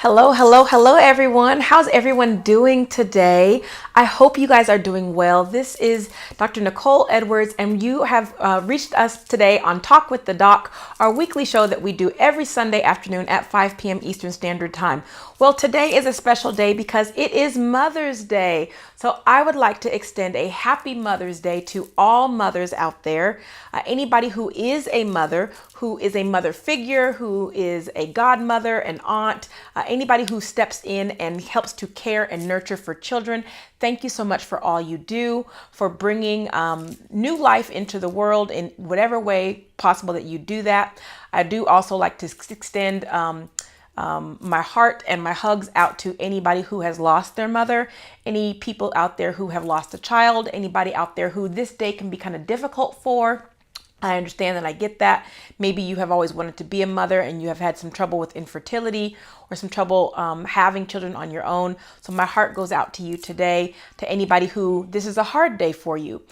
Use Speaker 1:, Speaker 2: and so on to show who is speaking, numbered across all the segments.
Speaker 1: Hello, hello, hello, everyone. How's everyone doing today? I hope you guys are doing well. This is Dr. Nicole Edwards, and you have reached us today on Talk with the Doc, our weekly show that we do every Sunday afternoon at 5 p.m. Eastern Standard Time. Well, today is a special day because it is Mother's Day. So I would like to extend a happy Mother's Day to all mothers out there. Anybody who is a mother figure, who is a godmother, an aunt, anybody who steps in and helps to care and nurture for children. Thank you so much for all you do, for bringing new life into the world in whatever way possible that you do that. I do also like to extend my heart and my hugs out to anybody who has lost their mother, any people out there who have lost a child, anybody out there who this day can be kind of difficult for. I understand that. I get that. Maybe you have always wanted to be a mother and you have had some trouble with infertility or some trouble having children on your own. So my heart goes out to you today, to anybody who this is a hard day for you.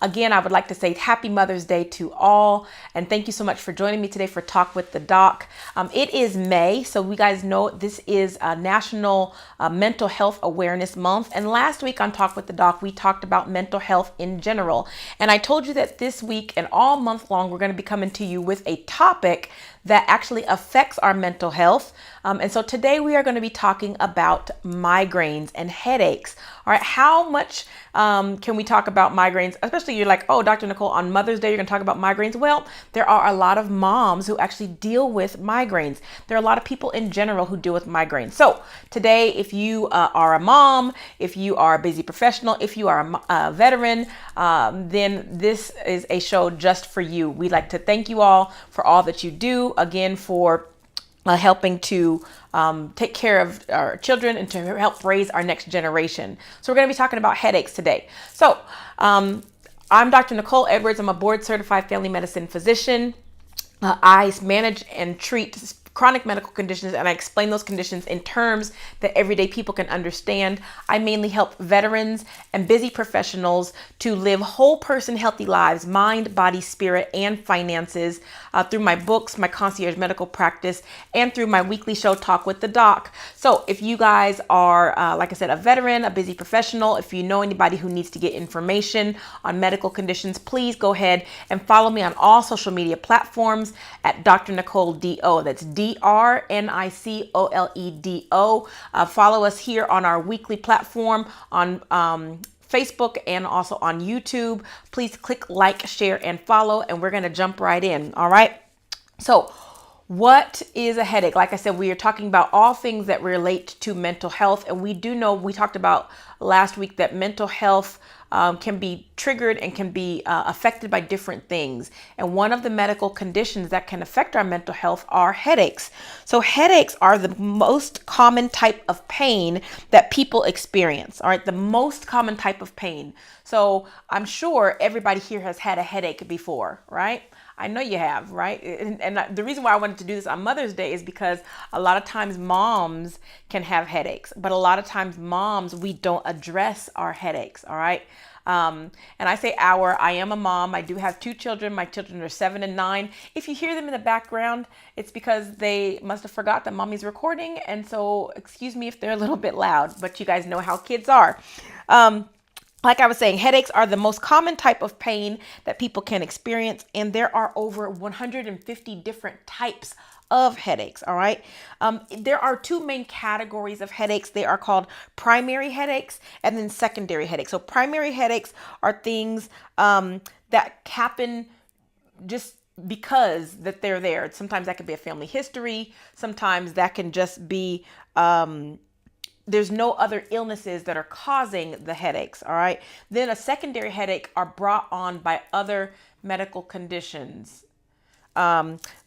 Speaker 1: Again, I would like to say happy Mother's Day to all. And thank you so much for joining me today for Talk with the Doc. It is May, so you guys know this is a National Mental Health Awareness Month. And last week on Talk with the Doc, we talked about mental health in general. And I told you that this week and all month long, we're going to be coming to you with a topic that actually affects our mental health. And so today we are going to be talking about migraines and headaches. All right, how much can we talk about migraines? Especially you're like, oh, Dr. Nicole, on Mother's Day, you're going to talk about migraines. Well, there are a lot of moms who actually deal with migraines. There are a lot of people in general who deal with migraines. So today, if you are a mom, if you are a busy professional, if you are a veteran, then this is a show just for you. We'd like to thank you all for all that you do. Again, for helping to take care of our children and to help raise our next generation. So we're going to be talking about headaches today. So I'm Dr. Nicole Edwards. I'm a board certified family medicine physician. I manage and treat chronic medical conditions, and I explain those conditions in terms that everyday people can understand. I mainly help veterans and busy professionals to live whole person healthy lives, mind, body, spirit, and finances through my books, my concierge medical practice, and through my weekly show, Talk with the Doc. So if you guys are, like I said, a veteran, a busy professional, if you know anybody who needs to get information on medical conditions, please go ahead and follow me on all social media platforms at Dr. Nicole D.O. That's DrNicoleDo. Follow us here on our weekly platform on Facebook and also on YouTube. Please click like, share, and follow, and we're going to jump right in. All right. So what is a headache? Like I said, we are talking about all things that relate to mental health. And we do know, we talked about last week that mental health can be triggered and can be affected by different things. And one of the medical conditions that can affect our mental health are headaches. So headaches are the most common type of pain that people experience. All right, the most common type of pain. So I'm sure everybody here has had a headache before, right? I know you have, right? And the reason why I wanted to do this on Mother's Day is because a lot of times moms can have headaches, but a lot of times moms, we don't address our headaches, all right? And I say I am a mom. I do have two children. My children are 7 and 9. If you hear them in the background, it's because they must have forgot that mommy's recording. And so excuse me if they're a little bit loud, but you guys know how kids are. Like I was saying, headaches are the most common type of pain that people can experience, and there are over 150 different types of headaches. All right. There are two main categories of headaches. They are called primary headaches and then secondary headaches. So primary headaches are things that happen just because that they're there. Sometimes that could be a family history. Sometimes that can just be there's no other illnesses that are causing the headaches. All right. Then a secondary headache are brought on by other medical conditions.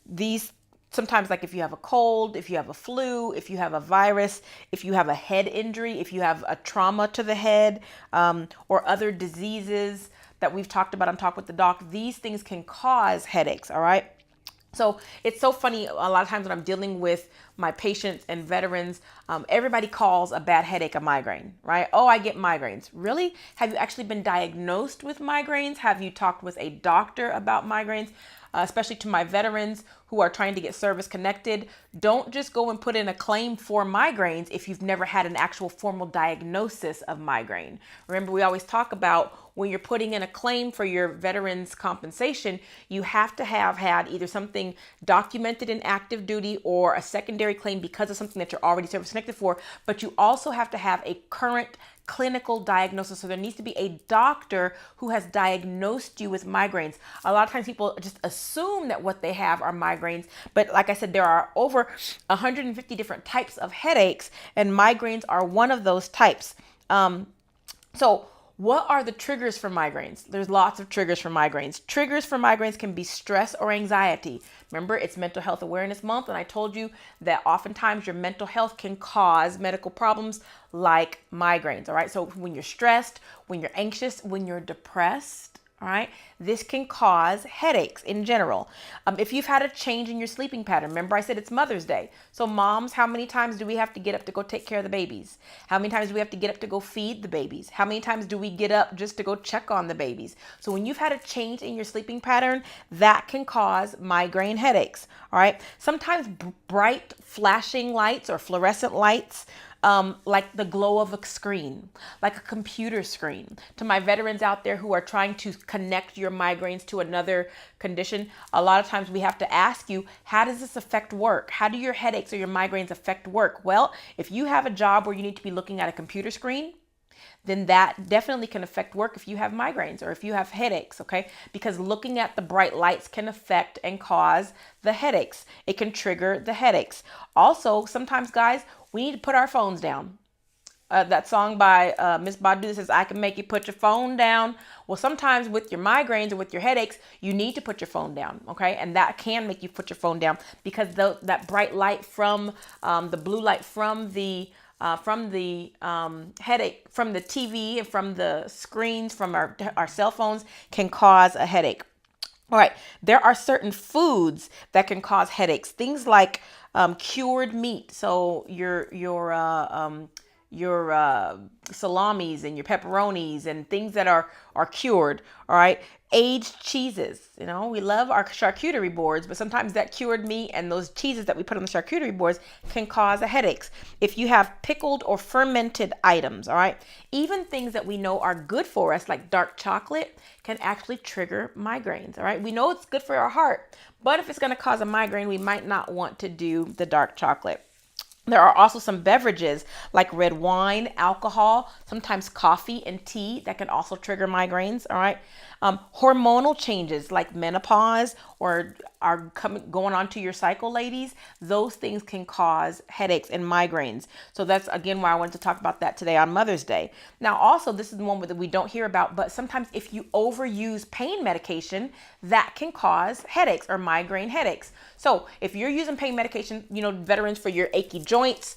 Speaker 1: These sometimes, like if you have a cold, if you have a flu, if you have a virus, if you have a head injury, if you have a trauma to the head, or other diseases that we've talked about on Talk with the Doc, these things can cause headaches. All right. So it's so funny. A lot of times when I'm dealing with my patients and veterans, everybody calls a bad headache a migraine, right? Oh, I get migraines. Really? Have you actually been diagnosed with migraines? Have you talked with a doctor about migraines? especially to my veterans who are trying to get service connected, don't just go and put in a claim for migraines if you've never had an actual formal diagnosis of migraine. Remember, we always talk about when you're putting in a claim for your veterans compensation, you have to have had either something documented in active duty or a secondary claim because of something that you're already service connected for, but you also have to have a current clinical diagnosis. So there needs to be a doctor who has diagnosed you with migraines. A lot of times people just assume that what they have are migraines, but like I said, there are over 150 different types of headaches, and migraines are one of those types. So what are the triggers for migraines? There's lots of triggers for migraines. Triggers for migraines can be stress or anxiety. Remember, it's Mental Health Awareness Month, and I told you that oftentimes your mental health can cause medical problems like migraines, all right? So when you're stressed, when you're anxious, when you're depressed, all right, this can cause headaches in general. If you've had a change in your sleeping pattern, remember I said it's Mother's Day. So moms, how many times do we have to get up to go take care of the babies? How many times do we have to get up to go feed the babies? How many times do we get up just to go check on the babies? So when you've had a change in your sleeping pattern, that can cause migraine headaches, all right? Sometimes bright flashing lights or fluorescent lights, like the glow of a screen, like a computer screen. To my veterans out there who are trying to connect your migraines to another condition, a lot of times we have to ask you, how does this affect work? How do your headaches or your migraines affect work? Well, if you have a job where you need to be looking at a computer screen, then that definitely can affect work if you have migraines or if you have headaches, okay? Because looking at the bright lights can affect and cause the headaches. It can trigger the headaches. Also, sometimes, guys, we need to put our phones down. That song by Miss Badu that says, I can make you put your phone down. Well, sometimes with your migraines or with your headaches, you need to put your phone down, okay? And that can make you put your phone down because that bright light from the blue light from the headache, from the TV and from the screens, from our cell phones can cause a headache. All right, there are certain foods that can cause headaches. Things like cured meat. So your salamis and your pepperonis and things that are cured. All right. Aged cheeses. You know, we love our charcuterie boards, but sometimes that cured meat and those cheeses that we put on the charcuterie boards can cause headaches. If you have pickled or fermented items, all right, even things that we know are good for us, like dark chocolate, can actually trigger migraines. All right. We know it's good for our heart, but if it's going to cause a migraine, we might not want to do the dark chocolate. There are also some beverages like red wine, alcohol, sometimes coffee and tea that can also trigger migraines. All right. Hormonal changes like menopause or going on to your cycle, ladies, those things can cause headaches and migraines. So that's again why I wanted to talk about that today on Mother's Day. Now, also, this is the one that we don't hear about, but sometimes if you overuse pain medication, that can cause headaches or migraine headaches. So if you're using pain medication, you know, veterans, for your achy joints,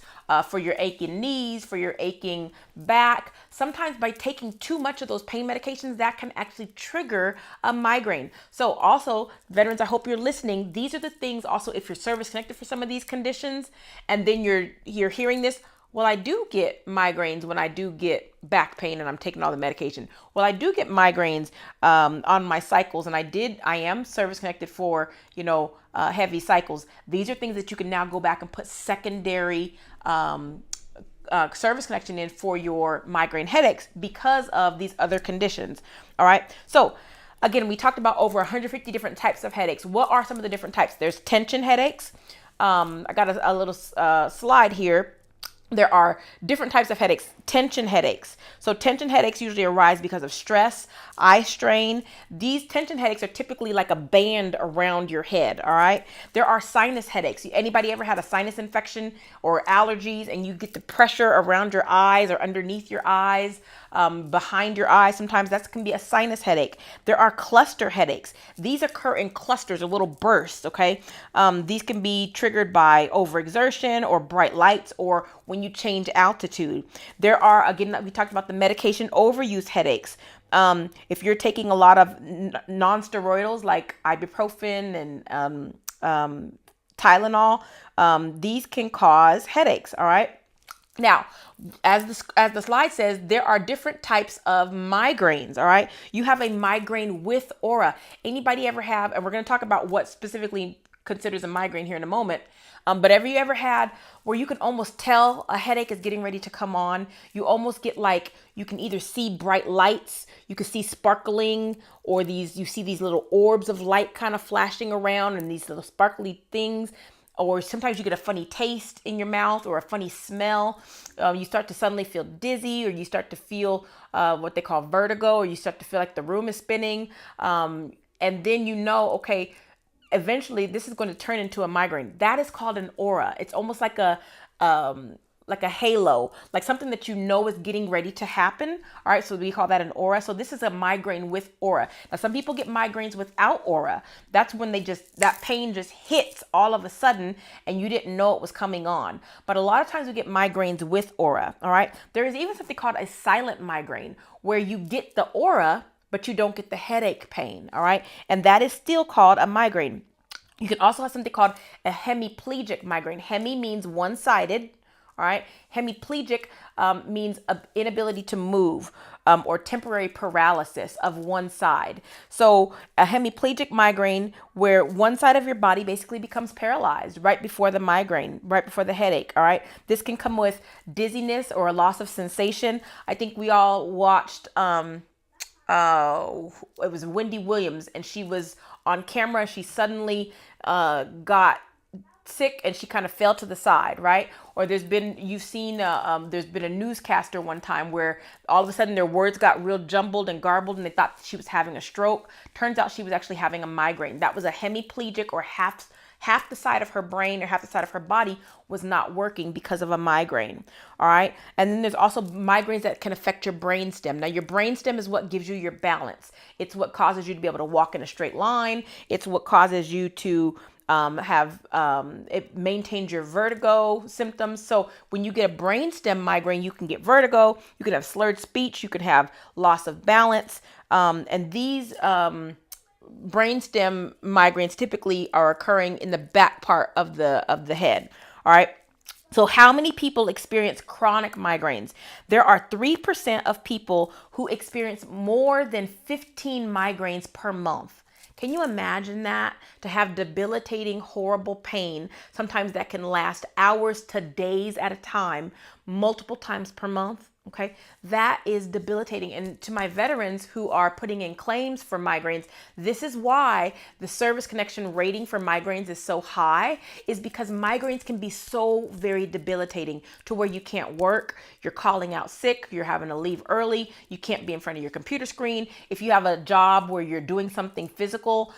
Speaker 1: for your aching knees, for your aching back, sometimes by taking too much of those pain medications, that can actually trigger a migraine. So also, veterans, I hope you're listening. These are the things also, if you're service connected for some of these conditions, and then you're hearing this, well, I do get migraines when I do get back pain and I'm taking all the medication. Well, I do get migraines on my cycles, and I am service connected for, you know, heavy cycles. These are things that you can now go back and put secondary service connection in for your migraine headaches because of these other conditions. All right. So again, we talked about over 150 different types of headaches. What are some of the different types? There's tension headaches. I got a little slide here. There are different types of headaches. Tension headaches. So tension headaches usually arise because of stress, eye strain. These tension headaches are typically like a band around your head, all right? There are sinus headaches. Anybody ever had a sinus infection or allergies and you get the pressure around your eyes or underneath your eyes, behind your eyes? Sometimes that can be a sinus headache. There are cluster headaches. These occur in clusters or little bursts, okay? These can be triggered by overexertion or bright lights or when you change altitude. There are, again, we talked about the medication overuse headaches. If you're taking a lot of non-steroidals like ibuprofen and Tylenol, these can cause headaches, all right? Now, as the slide says, there are different types of migraines. All right, you have a migraine with aura. Anybody ever have? And we're going to talk about what specifically considers a migraine here in a moment. But have you ever had where you can almost tell a headache is getting ready to come on? You almost get like you can either see bright lights, you can see sparkling, or you see these little orbs of light kind of flashing around and these little sparkly things, or sometimes you get a funny taste in your mouth or a funny smell. You start to suddenly feel dizzy, or you start to feel what they call vertigo, or you start to feel like the room is spinning. And then okay, eventually this is going to turn into a migraine. That is called an aura. It's almost like a halo, like something that is getting ready to happen. All right, so we call that an aura. So this is a migraine with aura. Now, some people get migraines without aura. That's when that pain just hits all of a sudden and you didn't know it was coming on. But a lot of times we get migraines with aura. All right, there is even something called a silent migraine where you get the aura, but you don't get the headache pain. All right, and that is still called a migraine. You can also have something called a hemiplegic migraine. Hemi means one-sided. All right. Hemiplegic means inability to move or temporary paralysis of one side. So a hemiplegic migraine where one side of your body basically becomes paralyzed right before the migraine, right before the headache. All right. This can come with dizziness or a loss of sensation. I think we all watched it was Wendy Williams, and she was on camera. She suddenly got sick and she kind of fell to the side, right? Or there's been a newscaster one time where all of a sudden their words got real jumbled and garbled and they thought she was having a stroke. Turns out she was actually having a migraine. That was a hemiplegic, or half the side of her brain or half the side of her body was not working because of a migraine. All right. And then there's also migraines that can affect your brainstem. Now, your brainstem is what gives you your balance. It's what causes you to be able to walk in a straight line. It's what causes you to it maintains your vertigo symptoms. So when you get a brainstem migraine, you can get vertigo, you can have slurred speech, you can have loss of balance. And these brainstem migraines typically are occurring in the back part of the head. All right. So how many people experience chronic migraines? There are 3% of people who experience more than 15 migraines per month. Can you imagine that? To have debilitating, horrible pain, sometimes that can last hours to days at a time, multiple times per month. Okay, that is debilitating. And to my veterans who are putting in claims for migraines, this is why the service connection rating for migraines is so high, is because migraines can be so very debilitating to where you can't work, you're calling out sick, you're having to leave early, you can't be in front of your computer screen. If you have a job where you're doing something physical,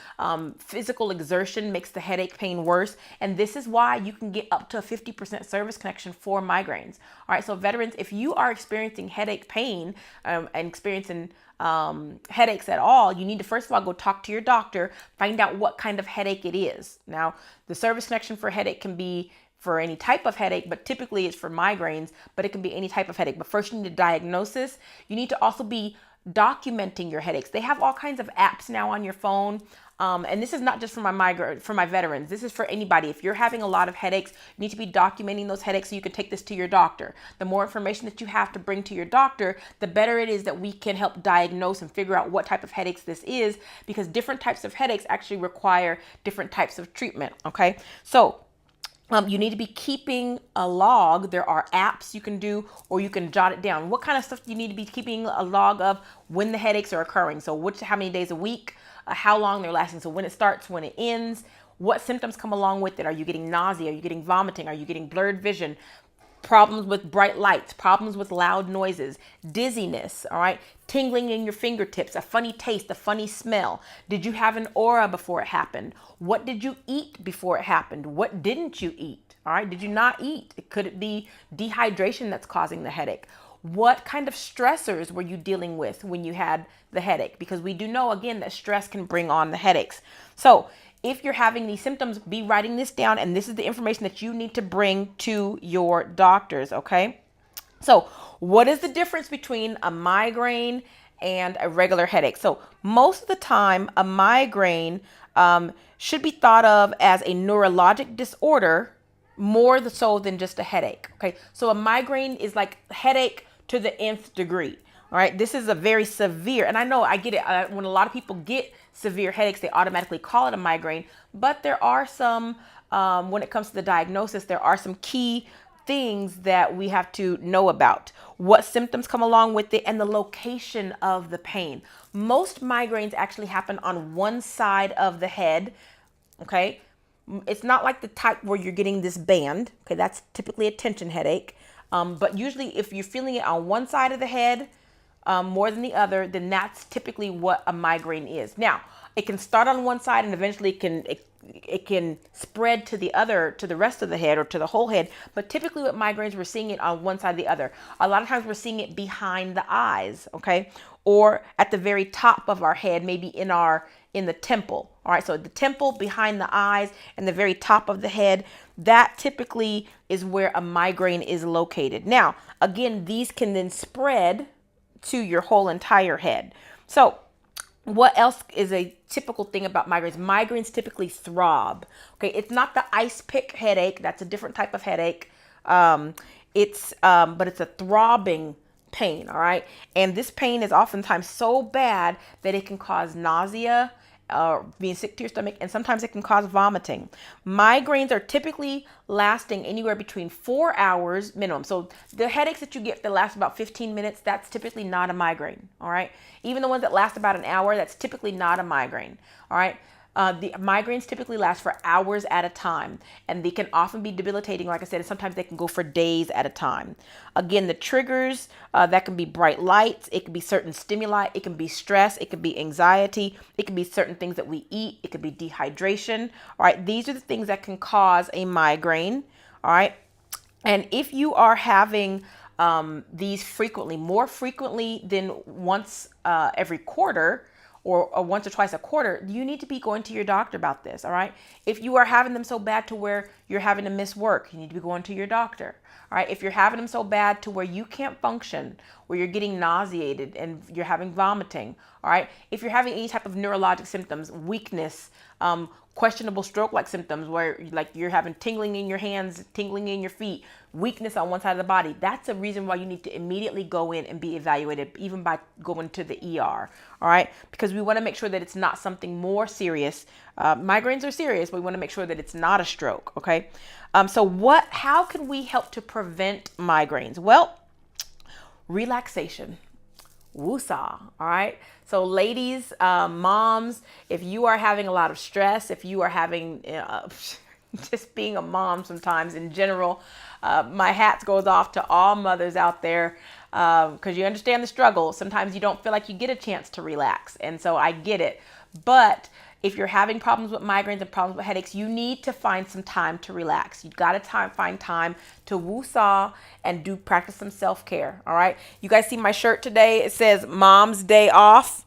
Speaker 1: physical exertion makes the headache pain worse. And this is why you can get up to a 50% service connection for migraines. All right, so veterans, if you are experiencing headache pain and experiencing headaches at all, you need to first of all go talk to your doctor, find out what kind of headache it is. Now, the service connection for headache can be for any type of headache, but typically it's for migraines, but it can be any type of headache. But first you need a diagnosis. You need to also be documenting your headaches. They have all kinds of apps now on your phone. And this is not just for my veterans. This is for anybody. If you're having a lot of headaches, you need to be documenting those headaches so you can take this to your doctor. The more information that you have to bring to your doctor, the better it is that we can help diagnose and figure out what type of headaches this is, because different types of headaches actually require different types of treatment. Okay, so you need to be keeping a log. There are apps you can do, or you can jot it down. What kind of stuff do you need to be keeping a log of? When the headaches are occurring. So how many days a week, how long they're lasting. So when it starts, when it ends, what symptoms come along with it. Are you getting nausea? Are you getting vomiting? Are you getting blurred vision? Problems with bright lights, problems with loud noises, dizziness, all right, tingling in your fingertips, a funny taste, a funny smell. Did you have an aura before it happened? What did you eat before it happened? What didn't you eat? All right, did you not eat? Could it be dehydration that's causing the headache? What kind of stressors were you dealing with when you had the headache? Because we do know, again, that stress can bring on the headaches. So if you're having these symptoms, be writing this down, and this is the information that you need to bring to your doctors, okay? So what is the difference between a migraine and a regular headache? So most of the time, a migraine should be thought of as a neurologic disorder more so than just a headache. Okay, so a migraine is like headache to the nth degree. All right, this is a very severe, and I know I get it. When a lot of people get severe headaches, they automatically call it a migraine. But there are some, when it comes to the diagnosis, there are some key things that we have to know about. What symptoms come along with it and the location of the pain. Most migraines actually happen on one side of the head. Okay, it's not like the type where you're getting this band. Okay, that's typically a tension headache. But usually if you're feeling it on one side of the head more than the other, then that's typically what a migraine is. Now, it can start on one side and eventually it can spread to the rest of the head or to the whole head. But typically with migraines, we're seeing it on one side or the other. A lot of times we're seeing it behind the eyes, okay? Or at the very top of our head, maybe in the temple. All right, so the temple, behind the eyes, and the very top of the head, that typically is where a migraine is located. Now, again, these can then spread to your whole entire head. So what else is a typical thing about migraines? Migraines typically throb. Okay, it's not the ice pick headache. That's a different type of headache. But it's a throbbing pain. All right, and this pain is oftentimes so bad that it can cause nausea, being sick to your stomach, and sometimes it can cause vomiting. Migraines are typically lasting anywhere between 4 hours minimum. So the headaches that you get that last about 15 minutes, that's typically not a migraine. All right. Even the ones that last about an hour, that's typically not a migraine. All right. The migraines typically last for hours at a time, and they can often be debilitating. Like I said, sometimes they can go for days at a time. Again, the triggers, that can be bright lights, it can be certain stimuli, it can be stress, it can be anxiety, it can be certain things that we eat, it could be dehydration. All right, these are the things that can cause a migraine. All right, and if you are having these frequently, more frequently than once every quarter, or once or twice a quarter, you need to be going to your doctor about this. All right. If you are having them so bad to where you're having to miss work, you need to be going to your doctor. All right. If you're having them so bad to where you can't function, where you're getting nauseated and you're having vomiting. All right. If you're having any type of neurologic symptoms, weakness, questionable stroke-like symptoms where like you're having tingling in your hands, tingling in your feet, weakness on one side of the body, that's a reason why you need to immediately go in and be evaluated, even by going to the ER. All right, because we want to make sure that it's not something more serious. Migraines are serious, but we want to make sure that it's not a stroke. Okay, how can we help to prevent migraines? Well, relaxation. Woosah. All right. So ladies, moms, if you are having a lot of stress, if you are having just being a mom sometimes in general, my hat goes off to all mothers out there, because you understand the struggle. Sometimes you don't feel like you get a chance to relax. And so I get it. But if you're having problems with migraines and problems with headaches, you need to find some time to relax. You've got to find time to woosah and practice some self-care. All right. You guys see my shirt today? It says Mom's Day Off,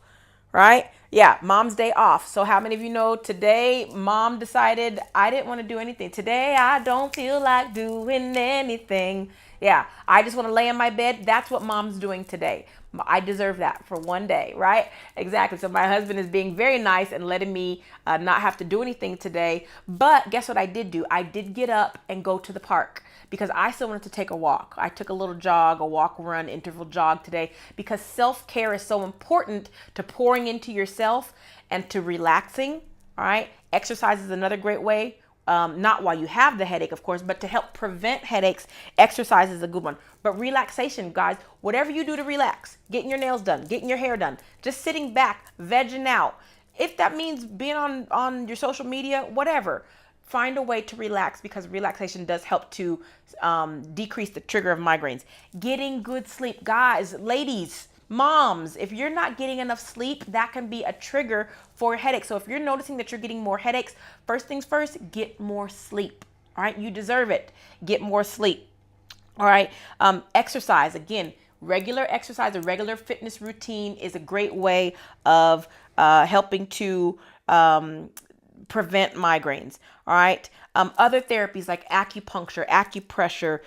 Speaker 1: right? Yeah, Mom's Day Off. So how many of you know today mom decided I didn't want to do anything. Today I don't feel like doing anything. Yeah, I just want to lay in my bed. That's what mom's doing today. I deserve that for one day, right? Exactly. So my husband is being very nice and letting me not have to do anything today. But guess what I did do? I did get up and go to the park because I still wanted to take a walk. I took a little jog, a walk, run, interval jog today because self-care is so important to pouring into yourself and to relaxing. All right. Exercise is another great way. Not while you have the headache, of course, but to help prevent headaches, exercise is a good one. But relaxation, guys, whatever you do to relax, getting your nails done, getting your hair done, just sitting back, vegging out. If that means being on your social media, whatever, find a way to relax because relaxation does help to decrease the trigger of migraines. Getting good sleep, guys, ladies, moms, if you're not getting enough sleep, that can be a trigger for a headache. So if you're noticing that you're getting more headaches, first things first, get more sleep. All right, you deserve it. Get more sleep. All right, exercise. Again, regular exercise, a regular fitness routine is a great way of helping to prevent migraines. All right, other therapies like acupuncture, acupressure,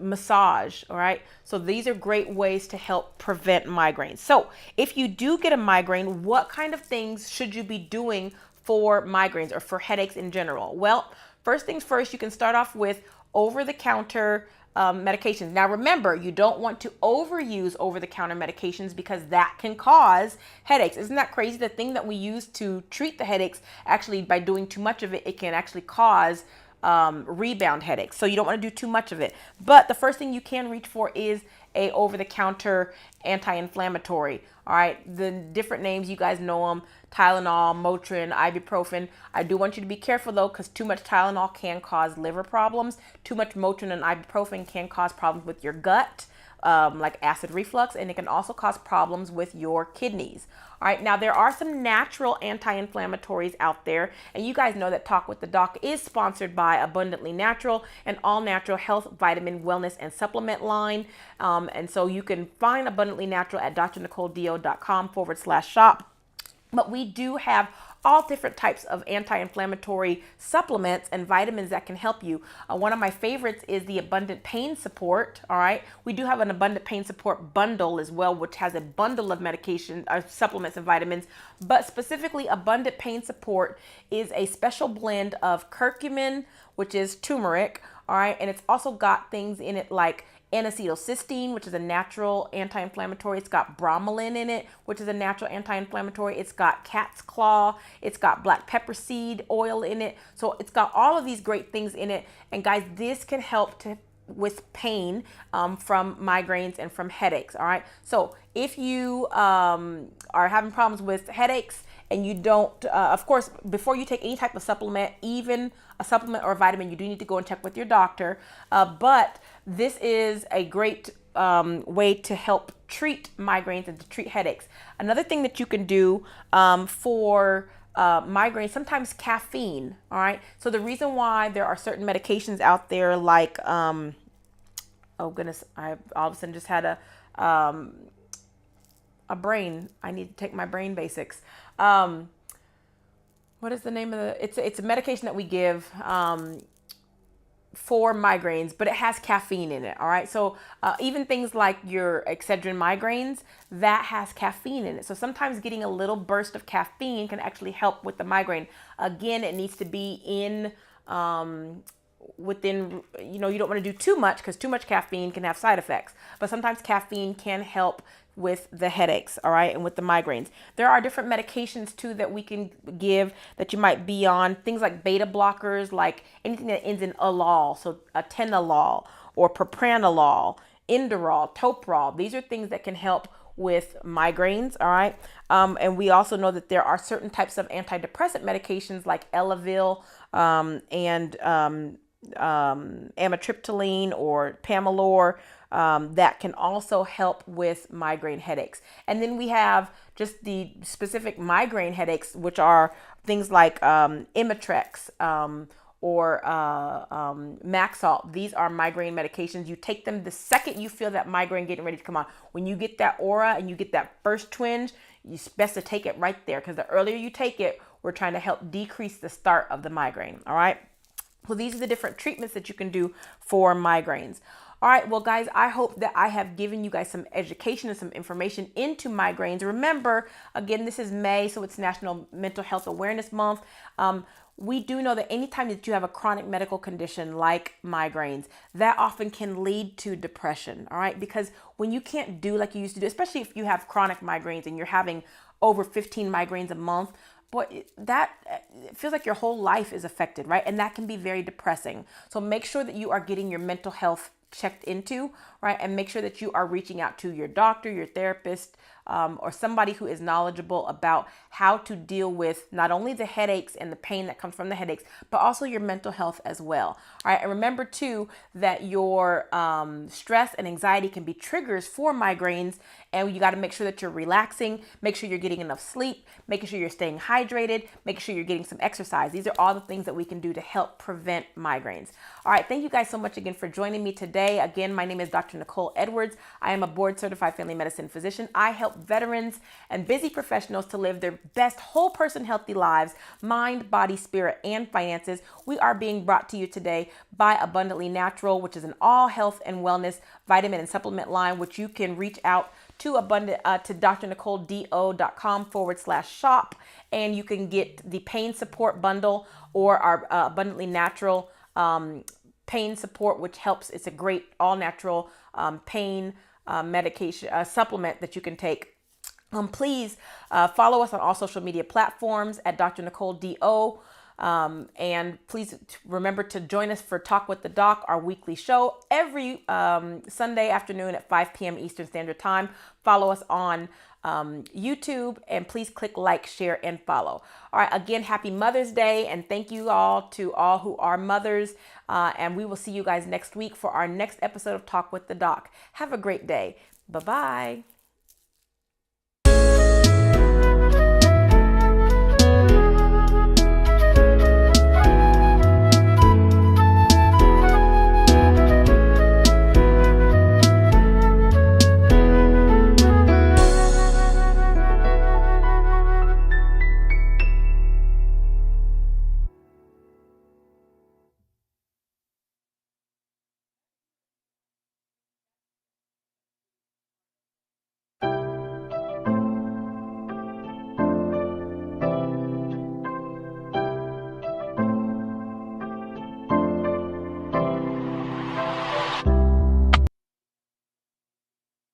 Speaker 1: massage. All right. So these are great ways to help prevent migraines. So if you do get a migraine, what kind of things should you be doing for migraines or for headaches in general? Well, first things first, you can start off with over-the-counter medications. Now remember, you don't want to overuse over-the-counter medications because that can cause headaches. Isn't that crazy? The thing that we use to treat the headaches, actually by doing too much of it, it can actually cause rebound headaches. So you don't want to do too much of it. But the first thing you can reach for is a over-the-counter anti-inflammatory. All right, the different names, you guys know them: Tylenol, Motrin, ibuprofen. I do want you to be careful though, because too much Tylenol can cause liver problems. Too much Motrin and ibuprofen can cause problems with your gut, like acid reflux, and it can also cause problems with your kidneys. All right, now there are some natural anti-inflammatories out there, and you guys know that Talk with the Doc is sponsored by Abundantly Natural, an all-natural health, vitamin, wellness, and supplement line. And so you can find Abundantly Natural at drnicoledo.com/shop. But we do have all different types of anti-inflammatory supplements and vitamins that can help you. One of my favorites is the Abundant Pain Support. All right, we do have an Abundant Pain Support bundle as well, which has a bundle of medication, supplements and vitamins. But specifically, Abundant Pain Support is a special blend of curcumin, which is turmeric. All right, and it's also got things in it like N-acetylcysteine, which is a natural anti-inflammatory. It's got bromelain in it, which is a natural anti-inflammatory. It's got cat's claw. It's got black pepper seed oil in it. So it's got all of these great things in it. And guys, this can help with pain from migraines and from headaches. All right. So if you are having problems with headaches and you don't, of course, before you take any type of supplement, even a supplement or a vitamin, you do need to go and check with your doctor. But this is a great way to help treat migraines and to treat headaches. Another thing that you can do for migraines, sometimes caffeine. All right. So the reason why there are certain medications out there like, oh goodness, I all of a sudden just had a brain. I need to take my brain basics. What is the name of it's a medication that we give for migraines, but it has caffeine in it. All right. So even things like your Excedrin migraines, that has caffeine in it. So sometimes getting a little burst of caffeine can actually help with the migraine. Again, it needs to be in within, you don't want to do too much because too much caffeine can have side effects, but sometimes caffeine can help with the headaches, all right, and with the migraines. There are different medications too that we can give that you might be on, things like beta blockers, like anything that ends in alol, so atenolol or propranolol, Inderol, Toprol. These are things that can help with migraines, all right. And we also know that there are certain types of antidepressant medications like Elavil and amitriptyline or Pamelor that can also help with migraine headaches. And then we have just the specific migraine headaches, which are things like Imitrex or Maxalt. These are migraine medications. You take them the second you feel that migraine getting ready to come on. When you get that aura and you get that first twinge, it's best to take it right there, because the earlier you take it, we're trying to help decrease the start of the migraine. All right. So these are the different treatments that you can do for migraines. All right, well, guys, I hope that I have given you guys some education and some information into migraines. Remember, again, this is May, so it's National Mental Health Awareness Month. We do know that anytime that you have a chronic medical condition like migraines, that often can lead to depression, all right? Because when you can't do like you used to do, especially if you have chronic migraines and you're having over 15 migraines a month, boy, that it feels like your whole life is affected, right? And that can be very depressing. So make sure that you are getting your mental health checked into, right? And make sure that you are reaching out to your doctor, your therapist, or somebody who is knowledgeable about how to deal with not only the headaches and the pain that comes from the headaches, but also your mental health as well. All right. And remember too, that your stress and anxiety can be triggers for migraines, and you got to make sure that you're relaxing, make sure you're getting enough sleep, making sure you're staying hydrated, making sure you're getting some exercise. These are all the things that we can do to help prevent migraines. All right. Thank you guys so much again for joining me today. Again, my name is Dr. Nicole Edwards. I am a board certified family medicine physician. I help veterans and busy professionals to live their best whole person healthy lives, mind, body, spirit, and finances. We are being brought to you today by Abundantly Natural, which is an all health and wellness vitamin and supplement line, which you can reach out to drnicoledo.com/shop, and you can get the pain support bundle or our abundantly natural pain support, which helps. It's a great all natural pain medication supplement that you can take. Please follow us on all social media platforms at Dr. Nicole D.O. And please remember to join us for Talk with the Doc, our weekly show, every Sunday afternoon at 5 p.m. Eastern Standard Time. Follow us on YouTube, and please click like, share, and follow. All right, again, happy Mother's Day, and thank you all to all who are mothers. And we will see you guys next week for our next episode of Talk with the Doc. Have a great day. Bye-bye.